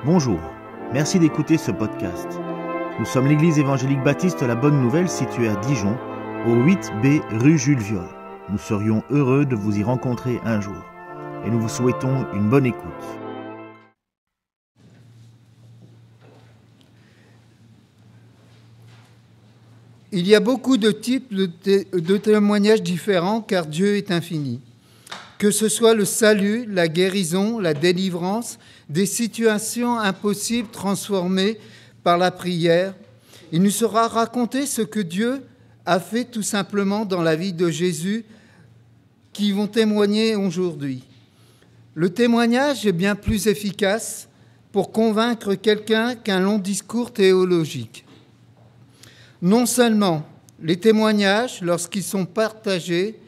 Bonjour, merci d'écouter ce podcast. Nous sommes l'église évangélique baptiste La Bonne Nouvelle située à Dijon, au 8B rue Jules Viol. Nous serions heureux de vous y rencontrer un jour et nous vous souhaitons une bonne écoute. Il y a beaucoup de types de témoignages différents car Dieu est infini. Que ce soit le salut, la guérison, la délivrance, des situations impossibles transformées par la prière, il nous sera raconté ce que Dieu a fait tout simplement dans la vie de Jésus qui vont témoigner aujourd'hui. Le témoignage est bien plus efficace pour convaincre quelqu'un qu'un long discours théologique. Non seulement les témoignages, lorsqu'ils sont partagés,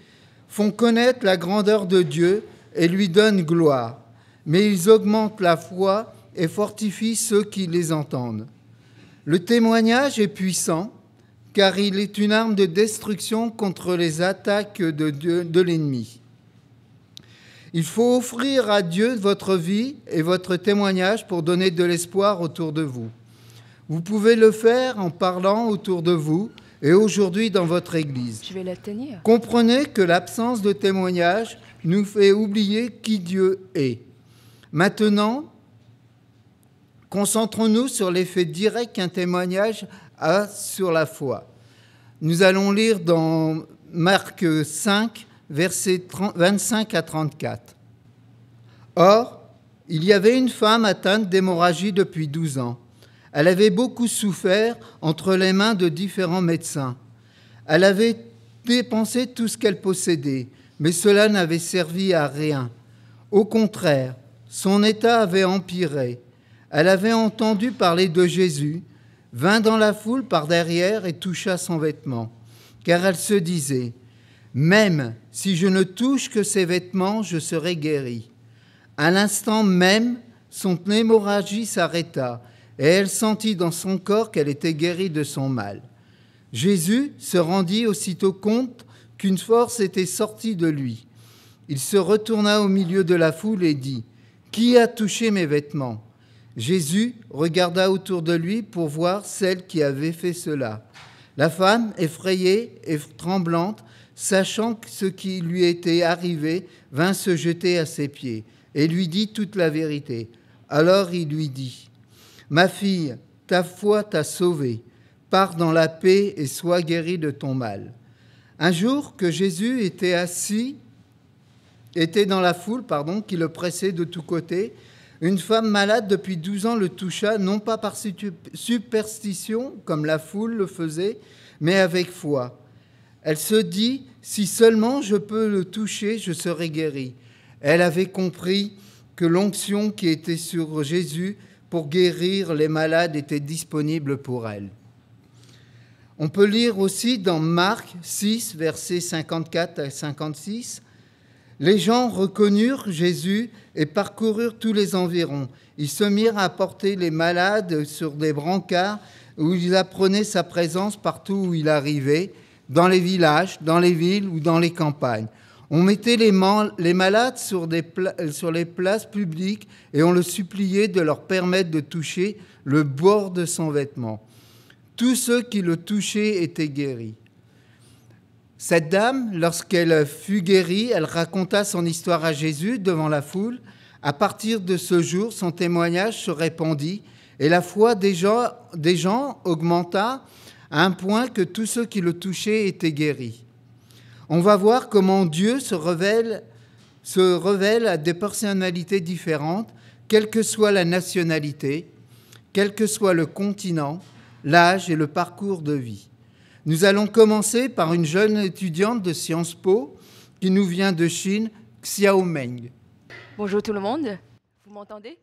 font connaître la grandeur de Dieu et lui donnent gloire, mais ils augmentent la foi et fortifient ceux qui les entendent. Le témoignage est puissant, car il est une arme de destruction contre les attaques de l'ennemi. Il faut offrir à Dieu votre vie et votre témoignage pour donner de l'espoir autour de vous. Vous pouvez le faire en parlant autour de vous et aujourd'hui dans votre église. Je vais la tenir. Comprenez que l'absence de témoignage nous fait oublier qui Dieu est. Maintenant, concentrons-nous sur l'effet direct qu'un témoignage a sur la foi. Nous allons lire dans Marc 5, versets 25 à 34. Or, il y avait une femme atteinte d'hémorragie depuis 12 ans. Elle avait beaucoup souffert entre les mains de différents médecins. Elle avait dépensé tout ce qu'elle possédait, mais cela n'avait servi à rien. Au contraire, son état avait empiré. Elle avait entendu parler de Jésus, vint dans la foule par derrière et toucha son vêtement, car elle se disait « Même si je ne touche que ses vêtements, je serai guérie. » À l'instant même, son hémorragie s'arrêta, et elle sentit dans son corps qu'elle était guérie de son mal. Jésus se rendit aussitôt compte qu'une force était sortie de lui. Il se retourna au milieu de la foule et dit « Qui a touché mes vêtements ?» Jésus regarda autour de lui pour voir celle qui avait fait cela. La femme, effrayée et tremblante, sachant ce qui lui était arrivé, vint se jeter à ses pieds et lui dit toute la vérité. Alors il lui dit « Ma fille, ta foi t'a sauvée. Pars dans la paix et sois guérie de ton mal. » Un jour que Jésus était dans la foule, qui le pressait de tous côtés, une femme malade depuis 12 ans le toucha, non pas par superstition, comme la foule le faisait, mais avec foi. Elle se dit, si seulement je peux le toucher, je serai guérie. Elle avait compris que l'onction qui était sur Jésus pour guérir les malades était disponible pour elle. On peut lire aussi dans Marc 6, versets 54 à 56, « Les gens reconnurent Jésus et parcoururent tous les environs. Ils se mirent à porter les malades sur des brancards où ils apprenaient sa présence partout où il arrivait, dans les villages, dans les villes ou dans les campagnes. On mettait les malades sur les places publiques et on le suppliait de leur permettre de toucher le bord de son vêtement. Tous ceux qui le touchaient étaient guéris. » Cette dame, lorsqu'elle fut guérie, elle raconta son histoire à Jésus devant la foule. À partir de ce jour, son témoignage se répandit et la foi des gens augmenta à un point que tous ceux qui le touchaient étaient guéris. On va voir comment Dieu se révèle à des personnalités différentes, quelle que soit la nationalité, quel que soit le continent, l'âge et le parcours de vie. Nous allons commencer par une jeune étudiante de Sciences Po qui nous vient de Chine, Xiao Meng. Bonjour tout le monde, vous m'entendez?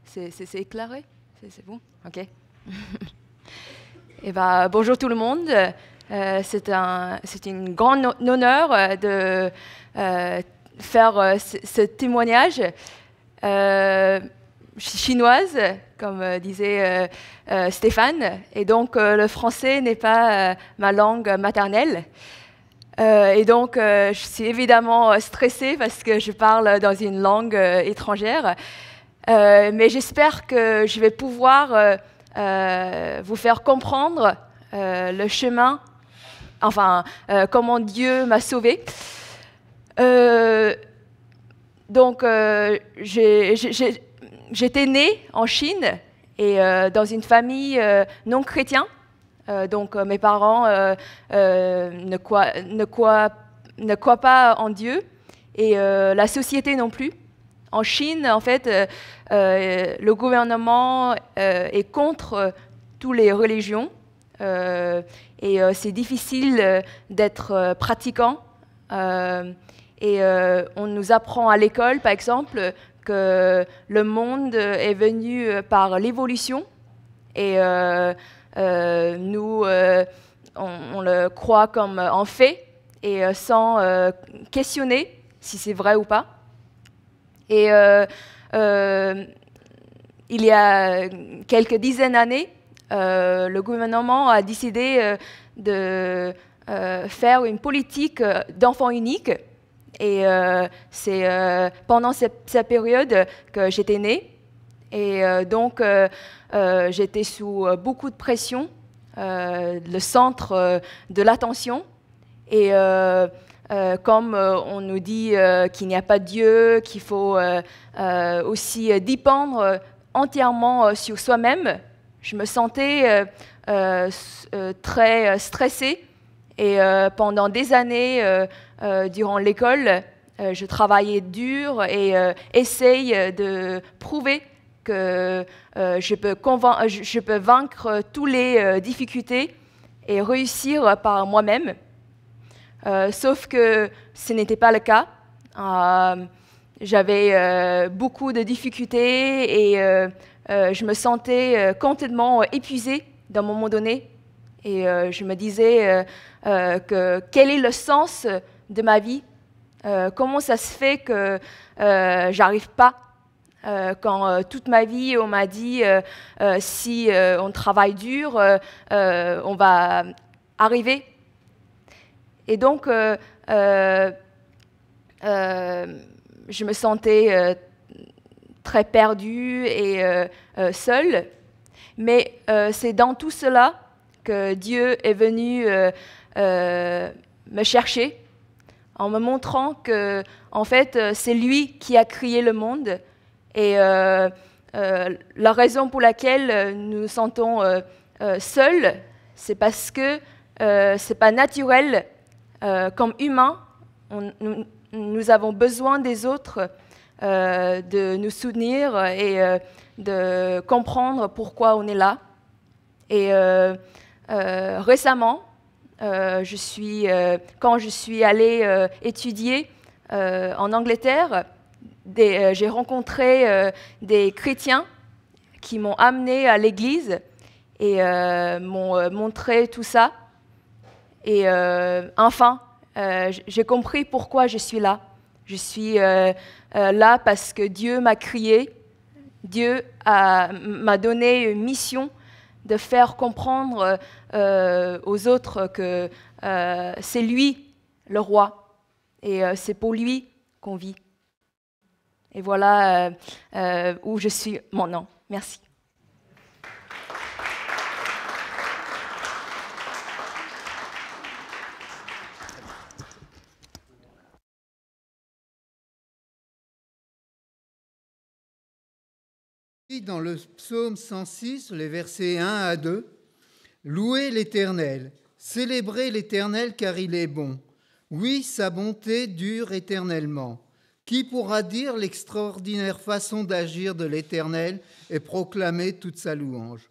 C'est éclairé? C'est bon? Ok. Et bonjour tout le monde. C'est un grand honneur de faire ce témoignage. Je suis chinoise, comme disait Stéphane, et donc le français n'est pas ma langue maternelle. Et donc, je suis évidemment stressée parce que je parle dans une langue étrangère. mais j'espère que je vais pouvoir vous faire comprendre le chemin, enfin, comment Dieu m'a sauvée. Donc, j'étais née en Chine et dans une famille non chrétienne. Donc, mes parents ne croient pas en Dieu et la société non plus. En Chine, en fait, le gouvernement est contre toutes les religions et c'est difficile d'être pratiquant. Et on nous apprend à l'école, par exemple, que le monde est venu par l'évolution et nous, on le croit comme un fait et sans questionner si c'est vrai ou pas. Et il y a quelques dizaines d'années, le gouvernement a décidé de faire une politique d'enfant unique. Et c'est pendant cette période que j'étais née. Et donc, j'étais sous beaucoup de pression, le centre de l'attention. Et comme on nous dit qu'il n'y a pas de Dieu, qu'il faut aussi dépendre entièrement sur soi-même, je me sentais très stressée. Et pendant des années, durant l'école, je travaillais dur et essaye de prouver que je peux vaincre toutes les difficultés et réussir par moi-même. Sauf que ce n'était pas le cas. J'avais beaucoup de difficultés et je me sentais complètement épuisée d'un moment donné. Et je me disais quel est le sens de ma vie? Comment ça se fait que j'arrive pas? Quand toute ma vie, on m'a dit si on travaille dur, on va arriver. Et donc, je me sentais très perdue et seule. Mais c'est dans tout cela que Dieu est venu me chercher en me montrant que, en fait, c'est lui qui a créé le monde. Et la raison pour laquelle nous nous sentons seuls, c'est parce que c'est pas naturel. Comme humains, nous avons besoin des autres de nous soutenir et de comprendre pourquoi on est là. Et récemment, quand je suis allée étudier en Angleterre, j'ai rencontré des chrétiens qui m'ont amenée à l'église et m'ont montré tout ça. Et enfin, j'ai compris pourquoi je suis là. Je suis là parce que Dieu m'a créé. Dieu m'a donné une mission de faire comprendre aux autres que c'est lui le roi et c'est pour lui qu'on vit. Et voilà où je suis maintenant. Merci. Dans le psaume 106, les versets 1 à 2, « Louez l'Éternel, célébrez l'Éternel car il est bon. Oui, sa bonté dure éternellement. Qui pourra dire l'extraordinaire façon d'agir de l'Éternel et proclamer toute sa louange ?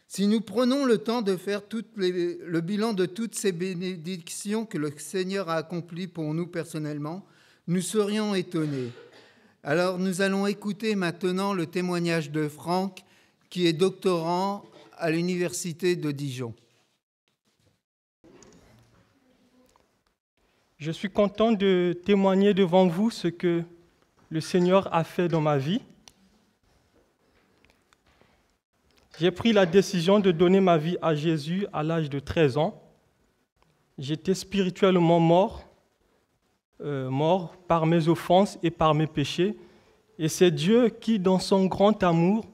Si nous prenons le temps de faire le bilan de toutes ces bénédictions que le Seigneur a accomplies pour nous personnellement, nous serions étonnés. Alors nous allons écouter maintenant le témoignage de Franck, qui est doctorant à l'Université de Dijon. Je suis content de témoigner devant vous ce que le Seigneur a fait dans ma vie. J'ai pris la décision de donner ma vie à Jésus à l'âge de 13 ans. J'étais spirituellement mort par mes offenses et par mes péchés. Et c'est Dieu qui, dans son grand amour,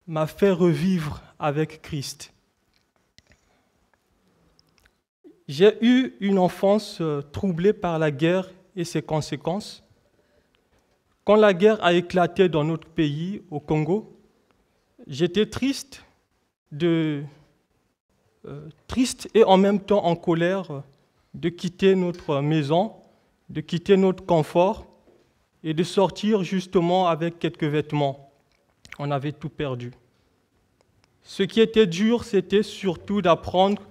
m'a fait revivre avec Christ. J'ai eu une enfance troublée par la guerre et ses conséquences. Quand la guerre a éclaté dans notre pays, au Congo, j'étais triste et en même temps en colère de quitter notre maison, de quitter notre confort et de sortir justement avec quelques vêtements. On avait tout perdu. Ce qui était dur, c'était surtout d'apprendre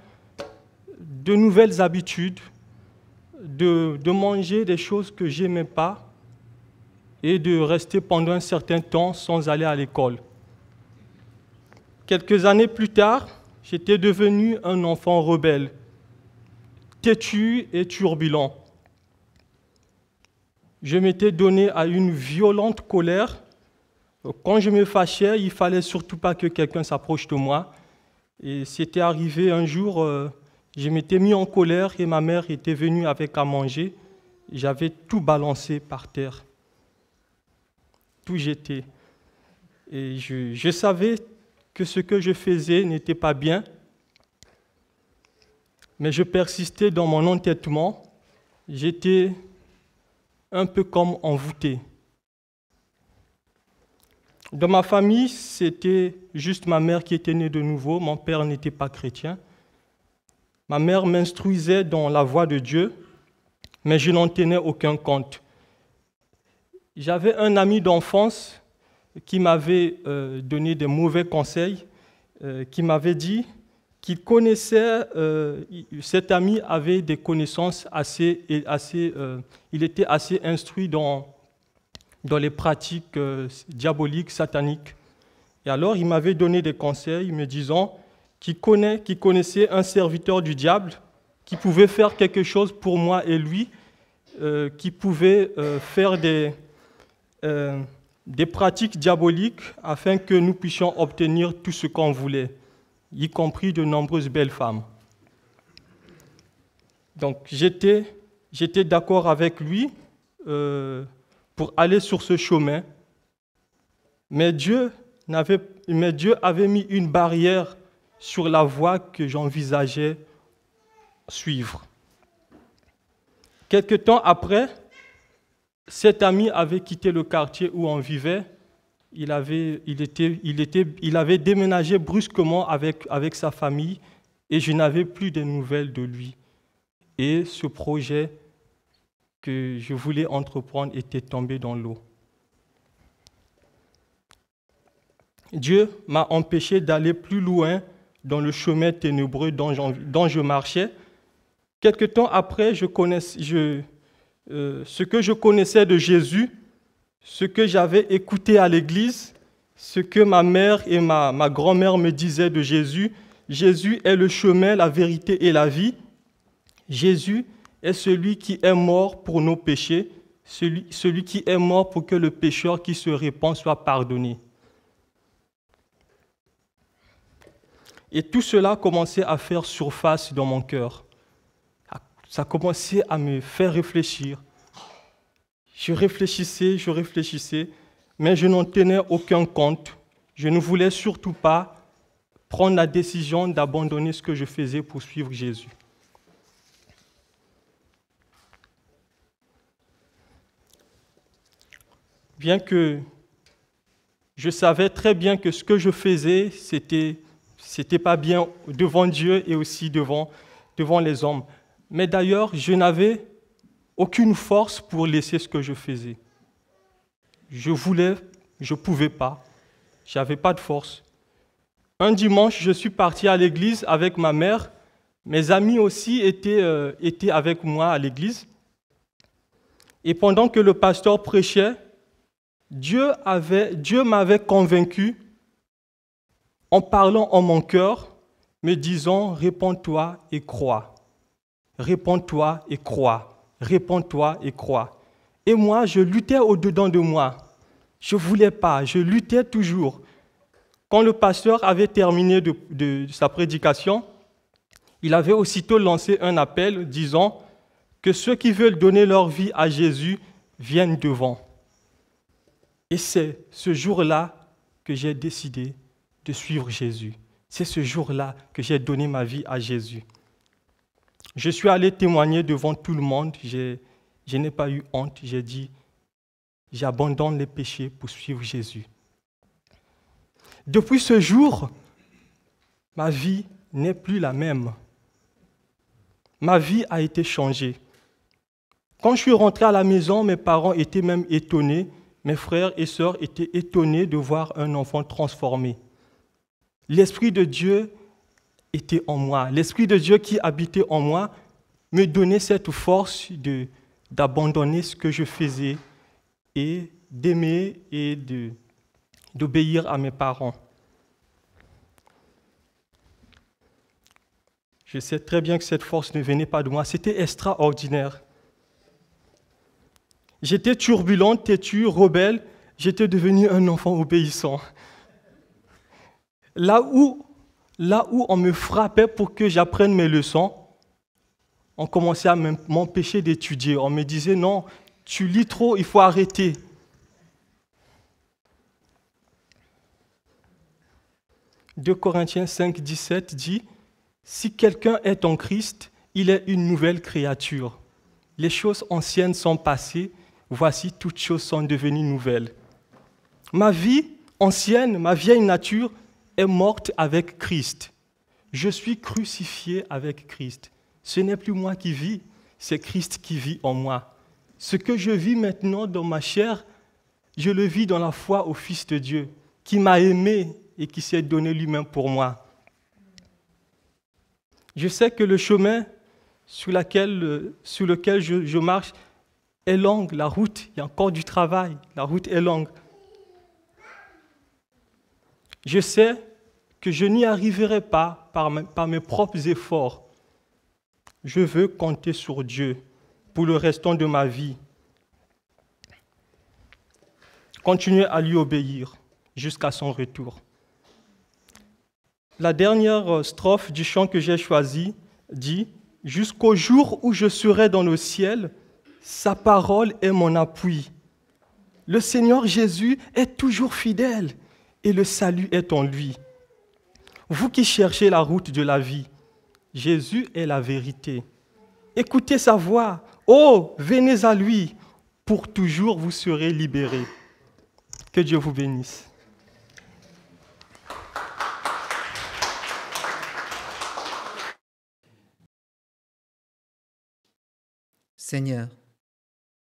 de nouvelles habitudes, de manger des choses que je n'aimais pas et de rester pendant un certain temps sans aller à l'école. Quelques années plus tard, j'étais devenu un enfant rebelle, têtu et turbulent. Je m'étais donné à une violente colère. Quand je me fâchais, il ne fallait surtout pas que quelqu'un s'approche de moi. Et c'était arrivé un jour, je m'étais mis en colère et ma mère était venue avec à manger. J'avais tout balancé par terre, tout jeté. Et je savais que ce que je faisais n'était pas bien, mais je persistais dans mon entêtement. J'étais un peu comme envoûté. Dans ma famille, c'était juste ma mère qui était née de nouveau. Mon père n'était pas chrétien. Ma mère m'instruisait dans la voie de Dieu, mais je n'en tenais aucun compte. J'avais un ami d'enfance qui m'avait donné des mauvais conseils, qui m'avait dit qu'il connaissait, cet ami avait des connaissances il était assez instruit dans les pratiques diaboliques, sataniques. Et alors, il m'avait donné des conseils me disant qu'il connaissait un serviteur du diable qui pouvait faire quelque chose pour moi et lui, qui pouvait faire des pratiques diaboliques afin que nous puissions obtenir tout ce qu'on voulait, y compris de nombreuses belles femmes. Donc, j'étais d'accord avec lui pour aller sur ce chemin, mais Dieu avait mis une barrière sur la voie que j'envisageais suivre. Quelque temps après, cet ami avait quitté le quartier où on vivait. Il avait déménagé brusquement avec sa famille et je n'avais plus de nouvelles de lui. Et ce projet que je voulais entreprendre était tombé dans l'eau. Dieu m'a empêché d'aller plus loin dans le chemin ténébreux dont je marchais. Quelque temps après, ce que je connaissais de Jésus, ce que j'avais écouté à l'église, ce que ma mère et ma grand-mère me disaient de Jésus. Jésus est le chemin, la vérité et la vie. Jésus est celui qui est mort pour nos péchés, celui qui est mort pour que le pécheur qui se répand soit pardonné. Et tout cela commençait à faire surface dans mon cœur. Ça commençait à me faire réfléchir. Je réfléchissais, mais je n'en tenais aucun compte. Je ne voulais surtout pas prendre la décision d'abandonner ce que je faisais pour suivre Jésus. Bien que je savais très bien que ce que je faisais, c'était pas bien devant Dieu et aussi devant les hommes. Mais d'ailleurs, je n'avais aucune force pour laisser ce que je faisais. Je pouvais pas. J'avais pas de force. Un dimanche, je suis parti à l'église avec ma mère. Mes amis aussi étaient avec moi à l'église. Et pendant que le pasteur prêchait, Dieu m'avait convaincu en parlant en mon cœur, me disant « Réponds-toi et crois. Réponds-toi et crois. Réponds-toi et crois. » Et moi, je luttais au-dedans de moi. Je ne voulais pas, je luttais toujours. Quand le pasteur avait terminé de sa prédication, il avait aussitôt lancé un appel disant que ceux qui veulent donner leur vie à Jésus viennent devant. Et c'est ce jour-là que j'ai décidé de suivre Jésus. C'est ce jour-là que j'ai donné ma vie à Jésus. Je suis allé témoigner devant tout le monde. Je n'ai pas eu honte. J'ai dit, j'abandonne les péchés pour suivre Jésus. Depuis ce jour, ma vie n'est plus la même. Ma vie a été changée. Quand je suis rentré à la maison, mes parents étaient même étonnés. Mes frères et sœurs étaient étonnés de voir un enfant transformé. L'Esprit de Dieu était en moi. L'Esprit de Dieu qui habitait en moi me donnait cette force d'abandonner ce que je faisais et d'aimer et d'obéir à mes parents. Je sais très bien que cette force ne venait pas de moi, c'était extraordinaire. J'étais turbulent, têtu, rebelle, j'étais devenu un enfant obéissant. Là où on me frappait pour que j'apprenne mes leçons, on commençait à m'empêcher d'étudier. On me disait, non, tu lis trop, il faut arrêter. « 2 Corinthiens 5, 17 dit, « Si quelqu'un est en Christ, il est une nouvelle créature. Les choses anciennes sont passées, voici toutes choses sont devenues nouvelles. » Ma vie ancienne, ma vieille nature est morte avec Christ. Je suis crucifié avec Christ. Ce n'est plus moi qui vis, c'est Christ qui vit en moi. Ce que je vis maintenant dans ma chair, je le vis dans la foi au Fils de Dieu, qui m'a aimé et qui s'est donné lui-même pour moi. Je sais que le chemin sur lequel je marche est long, la route, il y a encore du travail, la route est longue. Je sais que je n'y arriverai pas par mes propres efforts. Je veux compter sur Dieu pour le restant de ma vie. Continuer à lui obéir jusqu'à son retour. La dernière strophe du chant que j'ai choisi dit « Jusqu'au jour où je serai dans le ciel, sa parole est mon appui. Le Seigneur Jésus est toujours fidèle et le salut est en lui. Vous qui cherchez la route de la vie, Jésus est la vérité. Écoutez sa voix. Oh, venez à lui. Pour toujours, vous serez libérés. » Que Dieu vous bénisse. Seigneur,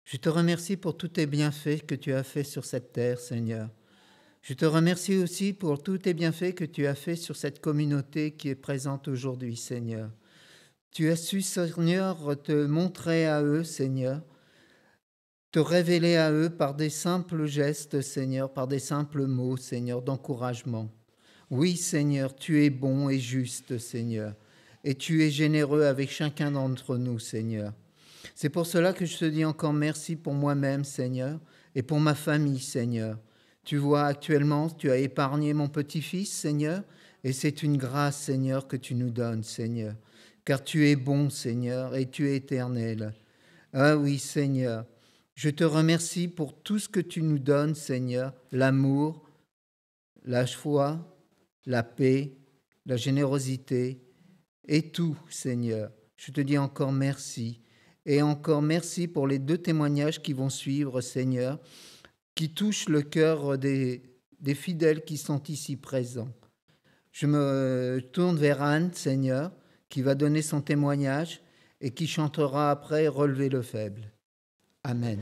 je te remercie pour tous tes bienfaits que tu as faits sur cette terre, Seigneur. Je te remercie aussi pour tous tes bienfaits que tu as faits sur cette communauté qui est présente aujourd'hui, Seigneur. Tu as su, Seigneur, te montrer à eux, Seigneur, te révéler à eux par des simples gestes, Seigneur, par des simples mots, Seigneur, d'encouragement. Oui, Seigneur, tu es bon et juste, Seigneur, et tu es généreux avec chacun d'entre nous, Seigneur. C'est pour cela que je te dis encore merci pour moi-même, Seigneur, et pour ma famille, Seigneur. Tu vois, actuellement, tu as épargné mon petit-fils, Seigneur, et c'est une grâce, Seigneur, que tu nous donnes, Seigneur. Car tu es bon, Seigneur, et tu es éternel. Ah oui, Seigneur, je te remercie pour tout ce que tu nous donnes, Seigneur, l'amour, la foi, la paix, la générosité, et tout, Seigneur. Je te dis encore merci. Et encore merci pour les 2 témoignages qui vont suivre, Seigneur, qui touchent le cœur des fidèles qui sont ici présents. Je me tourne vers Anne, Seigneur, qui va donner son témoignage et qui chantera après « Relever le faible ». Amen.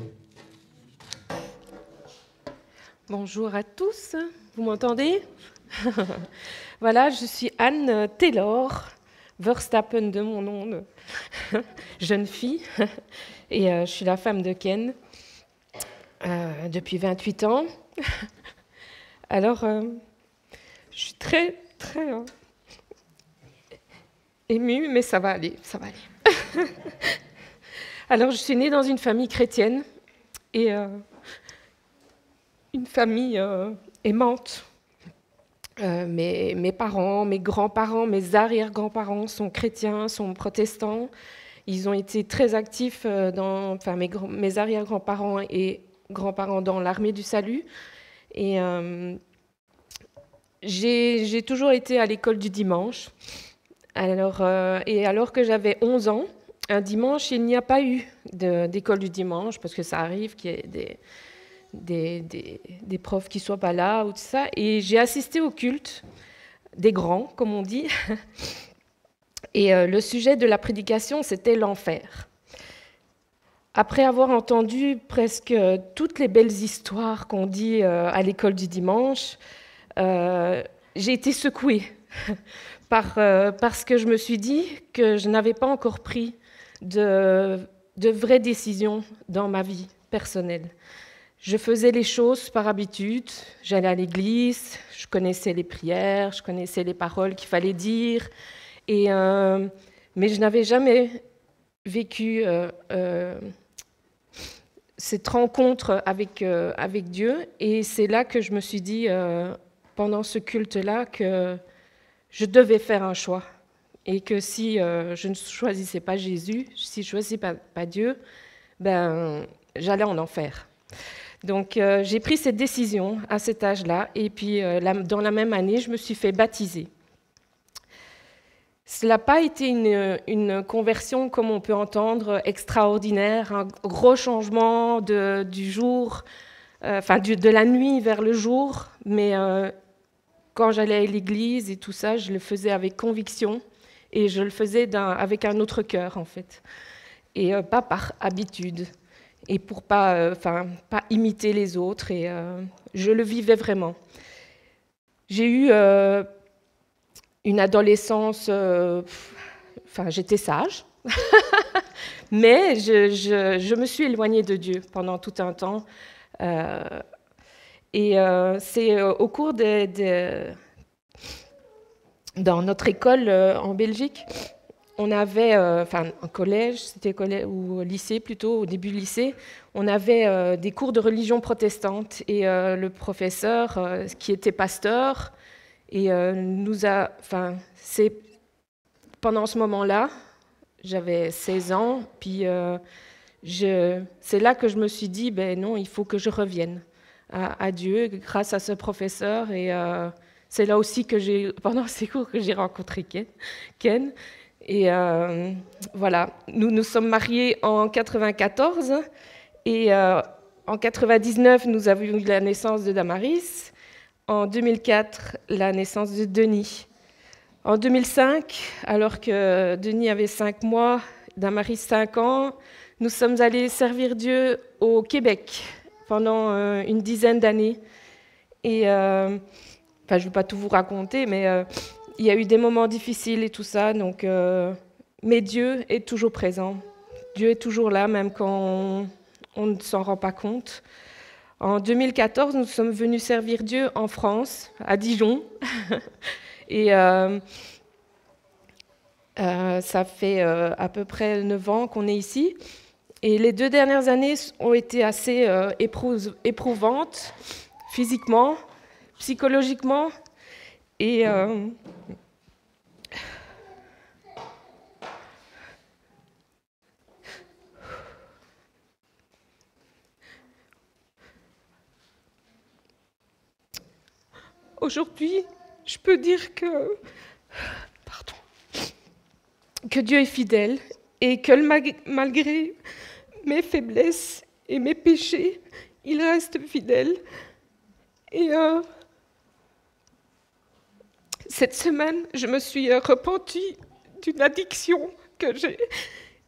Bonjour à tous, vous m'entendez? Voilà, je suis Anne Taylor, Verstappen de mon nom de jeune fille, et je suis la femme de Ken depuis 28 ans. Alors, je suis très, très émue, mais ça va aller, ça va aller. Alors, je suis née dans une famille chrétienne, et une famille aimante. Mes parents, mes grands-parents, mes arrière-grands-parents sont chrétiens, sont protestants. Ils ont été très actifs, mes arrière-grands-parents et grands-parents dans l'armée du salut. Et j'ai toujours été à l'école du dimanche. Alors que j'avais 11 ans, un dimanche, il n'y a pas eu d'école du dimanche, parce que ça arrive qu'il y ait des profs qui ne soient pas là, ou tout ça. Et j'ai assisté au culte des grands, comme on dit. Et le sujet de la prédication, c'était l'enfer. Après avoir entendu presque toutes les belles histoires qu'on dit à l'école du dimanche, j'ai été secouée parce que je me suis dit que je n'avais pas encore pris de vraies décisions dans ma vie personnelle. Je faisais les choses par habitude, j'allais à l'église, je connaissais les prières, je connaissais les paroles qu'il fallait dire, mais je n'avais jamais vécu cette rencontre avec Dieu, et c'est là que je me suis dit, pendant ce culte-là, que je devais faire un choix, et que si je ne choisissais pas Jésus, si je ne choisissais pas Dieu, ben, j'allais en enfer. Donc j'ai pris cette décision à cet âge-là, et puis dans la même année, je me suis fait baptiser. Cela n'a pas été une conversion, comme on peut entendre, extraordinaire, un gros changement du jour, de la nuit vers le jour, mais quand j'allais à l'église et tout ça, je le faisais avec conviction, et je le faisais avec un autre cœur, en fait, et pas par habitude, et pour pas imiter les autres, et je le vivais vraiment. J'ai eu une adolescence, j'étais sage, mais je me suis éloignée de Dieu pendant tout un temps. C'est au cours dans notre école en Belgique, on avait, en collège, c'était collège ou lycée plutôt, au début lycée, on avait des cours de religion protestante, et le professeur, qui était pasteur, et c'est pendant ce moment-là, j'avais 16 ans, puis c'est là que je me suis dit, ben non, il faut que je revienne à Dieu grâce à ce professeur, et c'est là aussi que pendant ces cours, que j'ai rencontré Ken. Et voilà, nous nous sommes mariés en 94, et en 99, nous avons eu la naissance de Damaris. En 2004, la naissance de Denis. En 2005, alors que Denis avait 5 mois, Damaris 5 ans, nous sommes allés servir Dieu au Québec pendant une dizaine d'années. Et je ne vais pas tout vous raconter, mais il y a eu des moments difficiles et tout ça. Donc, mais Dieu est toujours présent. Dieu est toujours là, même quand on ne s'en rend pas compte. En 2014, nous sommes venus servir Dieu en France, à Dijon. Et ça fait à peu près 9 ans qu'on est ici. Et les 2 dernières années ont été assez éprouvantes, physiquement, psychologiquement. Et aujourd'hui, je peux dire que Dieu est fidèle, et que malgré mes faiblesses et mes péchés, il reste fidèle. Et cette semaine, je me suis repentie d'une addiction que j'ai,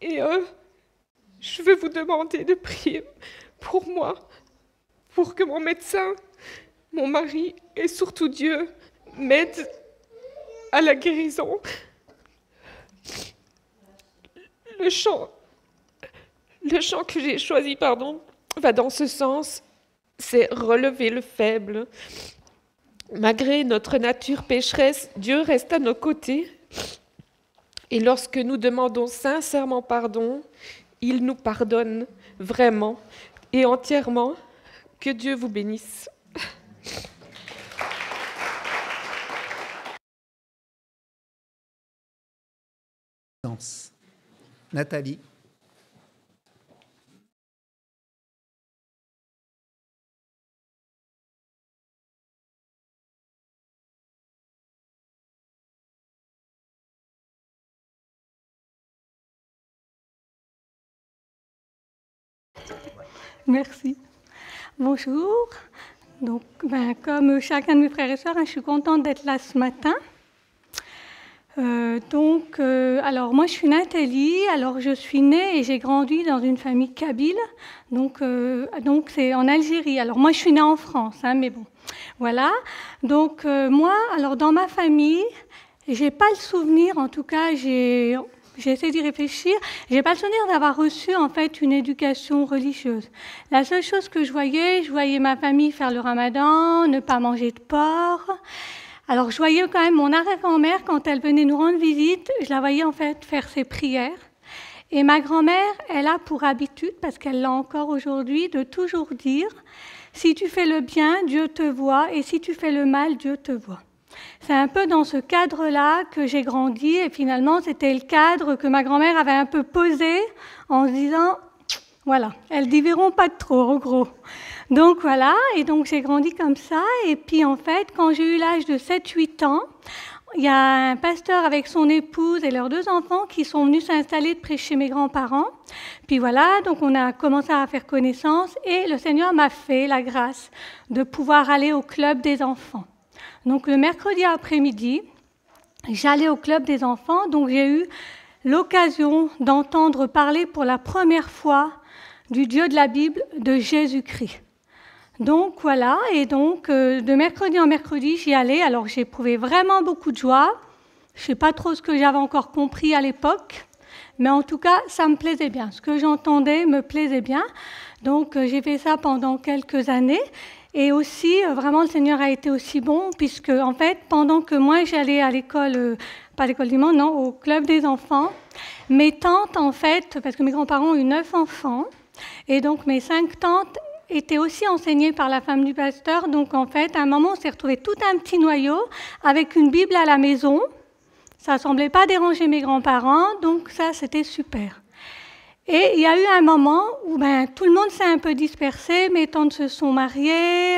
et je veux vous demander de prier pour moi, pour que mon médecin, mon mari et surtout Dieu m'aident à la guérison. Le chant que j'ai choisi, va dans ce sens, c'est relever le faible. Malgré notre nature pécheresse, Dieu reste à nos côtés. Et lorsque nous demandons sincèrement pardon, il nous pardonne vraiment et entièrement. Que Dieu vous bénisse. Nathalie. Merci. Bonjour. Donc, comme chacun de mes frères et sœurs, je suis contente d'être là ce matin. Alors moi je suis Nathalie, alors je suis née et j'ai grandi dans une famille kabyle, donc c'est en Algérie. Alors moi je suis née en France, mais bon, voilà. Donc moi, alors dans ma famille, j'ai pas le souvenir, en tout cas j'ai essayé d'y réfléchir, j'ai pas le souvenir d'avoir reçu en fait une éducation religieuse. La seule chose que je voyais ma famille faire le ramadan, ne pas manger de porc. Alors, je voyais quand même mon arrière-grand-mère, quand elle venait nous rendre visite, je la voyais en fait faire ses prières. Et ma grand-mère, elle a pour habitude, parce qu'elle l'a encore aujourd'hui, de toujours dire « Si tu fais le bien, Dieu te voit, et si tu fais le mal, Dieu te voit ». C'est un peu dans ce cadre-là que j'ai grandi, et finalement, c'était le cadre que ma grand-mère avait un peu posé en se disant « Voilà, elles n'y verront pas de trop, en gros ». Donc voilà, et donc j'ai grandi comme ça, et puis en fait, quand j'ai eu l'âge de 7-8 ans, il y a un pasteur avec son épouse et leurs 2 enfants qui sont venus s'installer près chez mes grands-parents. Puis voilà, donc on a commencé à faire connaissance, et le Seigneur m'a fait la grâce de pouvoir aller au club des enfants. Donc le mercredi après-midi, j'allais au club des enfants, donc j'ai eu l'occasion d'entendre parler pour la première fois du Dieu de la Bible, de Jésus-Christ. Donc voilà, et donc de mercredi en mercredi, j'y allais. Alors j'éprouvais vraiment beaucoup de joie. Je ne sais pas trop ce que j'avais encore compris à l'époque, mais en tout cas, ça me plaisait bien. Ce que j'entendais me plaisait bien. Donc j'ai fait ça pendant quelques années. Et aussi, vraiment, le Seigneur a été aussi bon, puisque en fait, pendant que moi j'allais à l'école, pas l'école du monde, non, au club des enfants, mes tantes, en fait, parce que mes grands-parents ont eu 9 enfants, et donc mes 5 tantes était aussi enseignée par la femme du pasteur. Donc, en fait, à un moment, on s'est retrouvé tout un petit noyau avec une Bible à la maison. Ça ne semblait pas déranger mes grands-parents, donc ça, c'était super. Et il y a eu un moment où tout le monde s'est un peu dispersé. Mes tantes se sont mariées,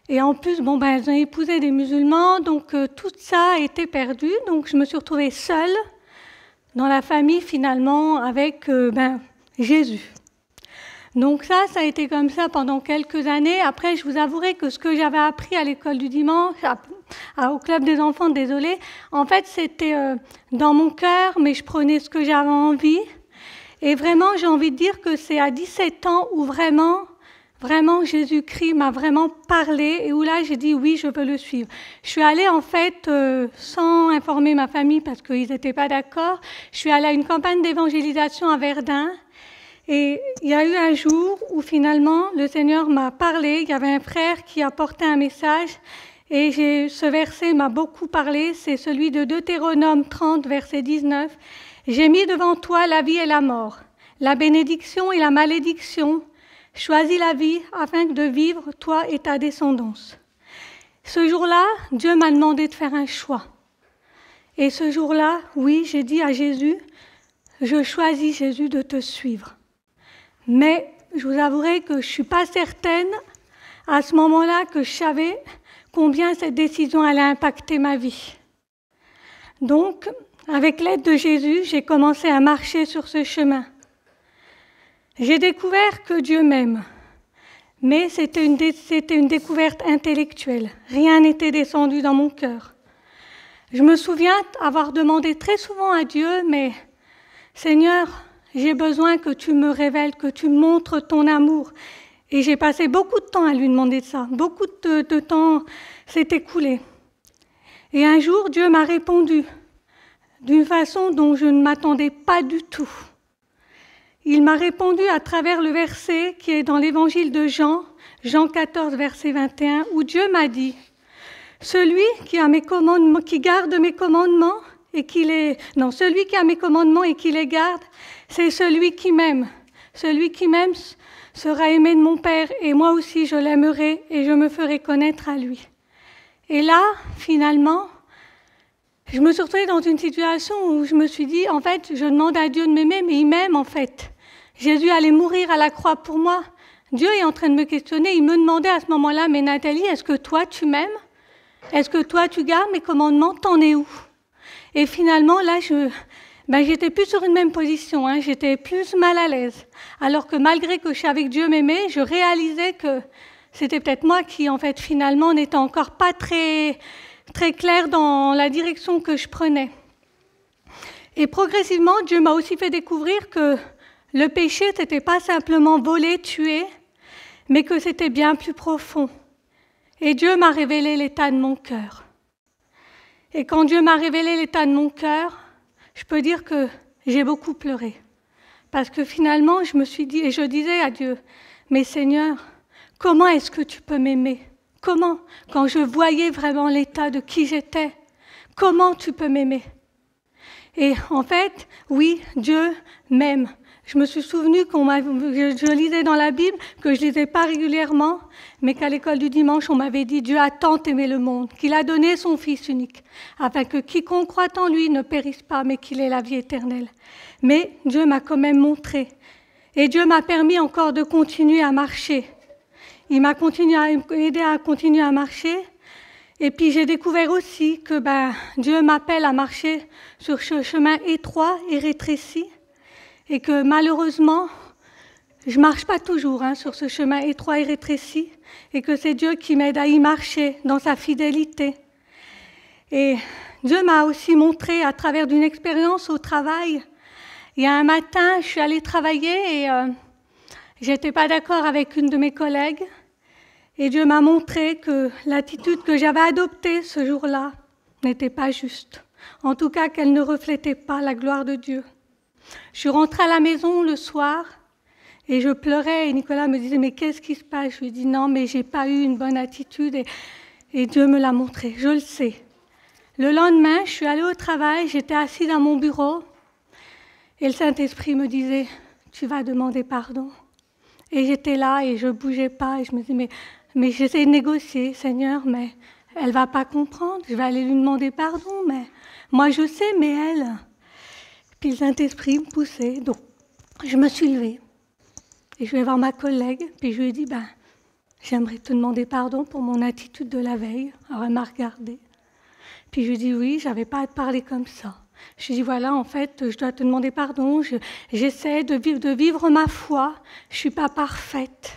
et en plus, elles ont épousé des musulmans, donc tout ça a été perdu. Donc, je me suis retrouvée seule dans la famille, finalement, avec Jésus. Donc ça a été comme ça pendant quelques années. Après, je vous avouerai que ce que j'avais appris à l'école du dimanche, au club des enfants, désolée, en fait, c'était dans mon cœur, mais je prenais ce que j'avais envie. Et vraiment, j'ai envie de dire que c'est à 17 ans où vraiment Jésus-Christ m'a vraiment parlé et où là, j'ai dit oui, je veux le suivre. Je suis allée en fait, sans informer ma famille parce qu'ils n'étaient pas d'accord, je suis allée à une campagne d'évangélisation à Verdun. Et il y a eu un jour où finalement le Seigneur m'a parlé, il y avait un frère qui a porté un message et ce verset m'a beaucoup parlé, c'est celui de Deutéronome 30, verset 19. « J'ai mis devant toi la vie et la mort, la bénédiction et la malédiction. Choisis la vie afin de vivre toi et ta descendance. » Ce jour-là, Dieu m'a demandé de faire un choix. Et ce jour-là, oui, j'ai dit à Jésus, « Je choisis Jésus de te suivre. » Mais je vous avouerai que je ne suis pas certaine à ce moment-là que je savais combien cette décision allait impacter ma vie. Donc, avec l'aide de Jésus, j'ai commencé à marcher sur ce chemin. J'ai découvert que Dieu m'aime, mais c'était une découverte intellectuelle. Rien n'était descendu dans mon cœur. Je me souviens avoir demandé très souvent à Dieu, mais Seigneur, j'ai besoin que tu me révèles, que tu me montres ton amour. Et j'ai passé beaucoup de temps à lui demander ça. Beaucoup de temps s'est écoulé. Et un jour, Dieu m'a répondu d'une façon dont je ne m'attendais pas du tout. Il m'a répondu à travers le verset qui est dans l'évangile de Jean, Jean 14, verset 21, où Dieu m'a dit « Celui qui garde mes commandements et celui qui a mes commandements et qui les garde, c'est celui qui m'aime. Celui qui m'aime sera aimé de mon Père, et moi aussi je l'aimerai et je me ferai connaître à lui. » Et là, finalement, je me suis retrouvée dans une situation où je me suis dit, en fait, je demande à Dieu de m'aimer, mais il m'aime en fait. Jésus allait mourir à la croix pour moi. Dieu est en train de me questionner, il me demandait à ce moment-là, mais Nathalie, est-ce que toi tu m'aimes? Est-ce que toi tu gardes mes commandements? T'en es où? Et finalement, là, j'étais plus sur une même position, hein, j'étais plus mal à l'aise. Alors que malgré que je savais que Dieu m'aimait, je réalisais que c'était peut-être moi qui, en fait, finalement, n'était encore pas très, très claire dans la direction que je prenais. Et progressivement, Dieu m'a aussi fait découvrir que le péché, ce n'était pas simplement voler, tuer, mais que c'était bien plus profond. Et Dieu m'a révélé l'état de mon cœur. Et quand Dieu m'a révélé l'état de mon cœur, je peux dire que j'ai beaucoup pleuré. Parce que finalement, je me suis dit, et je disais à Dieu, mais Seigneur, comment est-ce que tu peux m'aimer? Comment? Quand je voyais vraiment l'état de qui j'étais, comment tu peux m'aimer? Et en fait, oui, Dieu m'aime. Je me suis souvenue je lisais dans la Bible, que je ne lisais pas régulièrement, mais qu'à l'école du dimanche, on m'avait dit « Dieu a tant aimé le monde, qu'il a donné son Fils unique, afin que quiconque croit en lui ne périsse pas, mais qu'il ait la vie éternelle. » Mais Dieu m'a quand même montré. Et Dieu m'a permis encore de continuer à marcher. Il m'a aidé à continuer à marcher. Et puis j'ai découvert aussi que Dieu m'appelle à marcher sur ce chemin étroit et rétréci. Et que malheureusement, je ne marche pas toujours sur ce chemin étroit et rétréci, et que c'est Dieu qui m'aide à y marcher dans sa fidélité. Et Dieu m'a aussi montré à travers d'une expérience au travail. Il y a un matin, je suis allée travailler et je n'étais pas d'accord avec une de mes collègues. Et Dieu m'a montré que l'attitude que j'avais adoptée ce jour-là n'était pas juste. En tout cas, qu'elle ne reflétait pas la gloire de Dieu. Je suis rentrée à la maison le soir et je pleurais et Nicolas me disait « Mais qu'est-ce qui se passe ?» Je lui ai dit « Non, mais je n'ai pas eu une bonne attitude et Dieu me l'a montré, je le sais. » Le lendemain, je suis allée au travail, j'étais assise à mon bureau et le Saint-Esprit me disait « Tu vas demander pardon. » Et j'étais là et je ne bougeais pas et je me disais « Mais j'essaie de négocier, Seigneur, mais elle ne va pas comprendre, je vais aller lui demander pardon, mais moi je sais, mais elle... » Puis le Saint-Esprit me poussait, donc je me suis levée. Et je vais voir ma collègue, puis je lui ai dit, j'aimerais te demander pardon pour mon attitude de la veille. Alors elle m'a regardée. Puis je lui ai dit, oui, je n'avais pas à te parler comme ça. Je lui ai dit, voilà, en fait, je dois te demander pardon, j'essaie de vivre ma foi, je ne suis pas parfaite.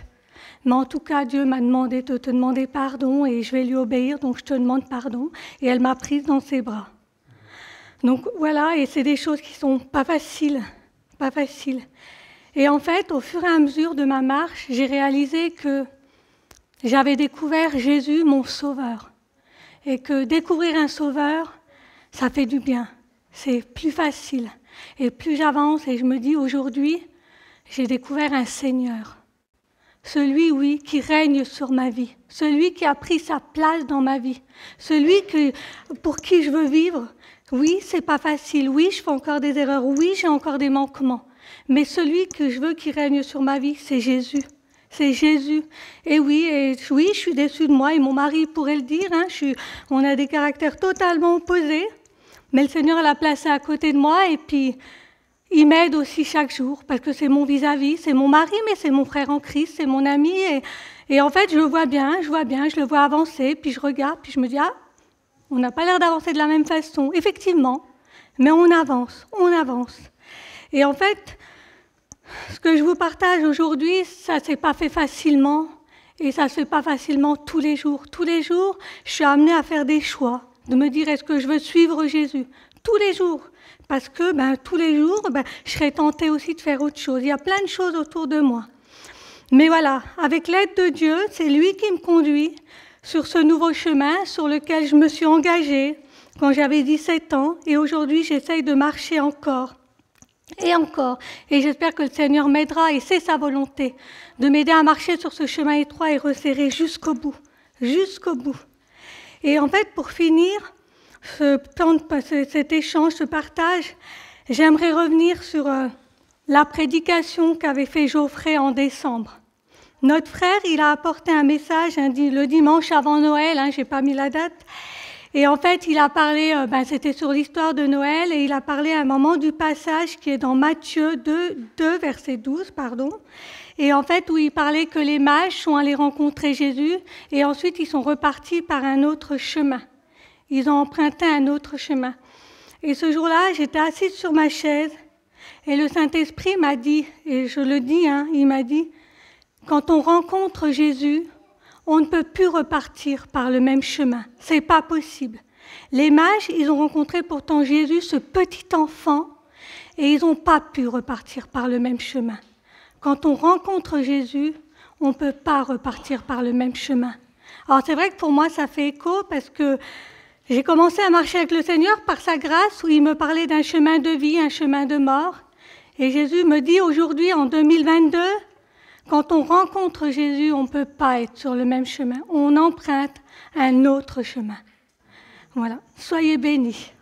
Mais en tout cas, Dieu m'a demandé de te demander pardon et je vais lui obéir, donc je te demande pardon. Et elle m'a prise dans ses bras. Donc voilà, et c'est des choses qui sont pas faciles. Et en fait, au fur et à mesure de ma marche, j'ai réalisé que j'avais découvert Jésus, mon sauveur. Et que découvrir un sauveur, ça fait du bien. C'est plus facile. Et plus j'avance, et je me dis aujourd'hui, j'ai découvert un Seigneur. Celui, oui, qui règne sur ma vie. Celui qui a pris sa place dans ma vie. Celui pour qui je veux vivre. Oui, c'est pas facile. Oui, je fais encore des erreurs. Oui, j'ai encore des manquements. Mais celui que je veux qui règne sur ma vie, c'est Jésus. C'est Jésus. Et oui, je suis déçue de moi. Et mon mari pourrait le dire. On a des caractères totalement opposés. Mais le Seigneur l'a placé à côté de moi. Et puis, il m'aide aussi chaque jour. Parce que c'est mon vis-à-vis. C'est mon mari, mais c'est mon frère en Christ. C'est mon ami. Et en fait, je le vois bien. Je le vois avancer. Puis je regarde. Puis je me dis, on n'a pas l'air d'avancer de la même façon, effectivement, mais on avance. Et en fait, ce que je vous partage aujourd'hui, ça ne s'est pas fait facilement, et ça ne se fait pas facilement tous les jours. Tous les jours, je suis amenée à faire des choix, de me dire est-ce que je veux suivre Jésus? Tous les jours, parce que tous les jours, je serais tentée aussi de faire autre chose. Il y a plein de choses autour de moi. Mais voilà, avec l'aide de Dieu, c'est lui qui me conduit sur ce nouveau chemin sur lequel je me suis engagée quand j'avais 17 ans et aujourd'hui j'essaye de marcher encore et encore. Et j'espère que le Seigneur m'aidera et c'est sa volonté de m'aider à marcher sur ce chemin étroit et resserré jusqu'au bout. Et en fait, pour finir cet échange, ce partage, j'aimerais revenir sur la prédication qu'avait fait Geoffrey en décembre. Notre frère, il a apporté un message le dimanche avant Noël, j'ai pas mis la date, et en fait, il a parlé, c'était sur l'histoire de Noël, et il a parlé à un moment du passage qui est dans Matthieu 2 verset 12, et en fait, où il parlait que les mages sont allés rencontrer Jésus, et ensuite ils sont repartis par un autre chemin. Ils ont emprunté un autre chemin. Et ce jour-là, j'étais assise sur ma chaise et le Saint-Esprit m'a dit, et je le dis, il m'a dit, quand on rencontre Jésus, on ne peut plus repartir par le même chemin. C'est pas possible. Les mages, ils ont rencontré pourtant Jésus, ce petit enfant, et ils n'ont pas pu repartir par le même chemin. Quand on rencontre Jésus, on ne peut pas repartir par le même chemin. Alors c'est vrai que pour moi, ça fait écho parce que j'ai commencé à marcher avec le Seigneur par sa grâce, où il me parlait d'un chemin de vie, un chemin de mort. Et Jésus me dit aujourd'hui, en 2022, quand on rencontre Jésus, on ne peut pas être sur le même chemin. On emprunte un autre chemin. Voilà, soyez bénis.